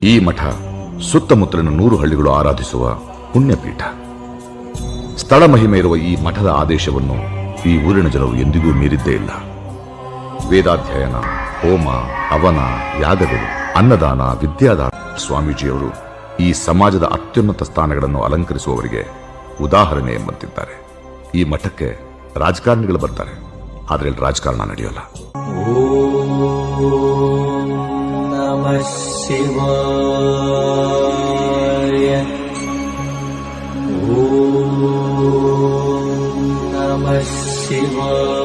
ಈ ಮಠ ಸುತ್ತಮುತ್ತಲಿನ 100 ಹಳ್ಳಿಗಳು ಆರಾಧಿಸುವ ಪುಣ್ಯಪೀಠ. ಸ್ಥಳ ಮಹಿಮೆ ಇರುವ ಈ ಮಠದ ಆದೇಶವನ್ನು ಈ ಊರಿನ ಜನರು ಎಂದಿಗೂ ಮೀರಿದ್ದೇ ಇಲ್ಲ. ವೇದಾಧ್ಯಯನ, ಹೋಮ, ಹವನ, ಯಾಗಗಳು, ಅನ್ನದಾನ, ವಿದ್ಯಾದಾನ. ಸ್ವಾಮೀಜಿಯವರು ಈ ಸಮಾಜದ ಅತ್ಯುನ್ನತ ಸ್ಥಾನಗಳನ್ನು ಅಲಂಕರಿಸುವವರಿಗೆ ಉದಾಹರಣೆ ಎಂಬಂತಿದ್ದಾರೆ. ಈ ಮಠಕ್ಕೆ ರಾಜಕಾರಣಿಗಳು ಬರ್ತಾರೆ, ಆದ್ರೆ ಇಲ್ಲಿ ರಾಜಕಾರಣ ನಡೆಯೋಲ್ಲ. ನಮಃ ಶಿವಾಯ. ಓಂ ನಮಃ ಶಿವಾಯ.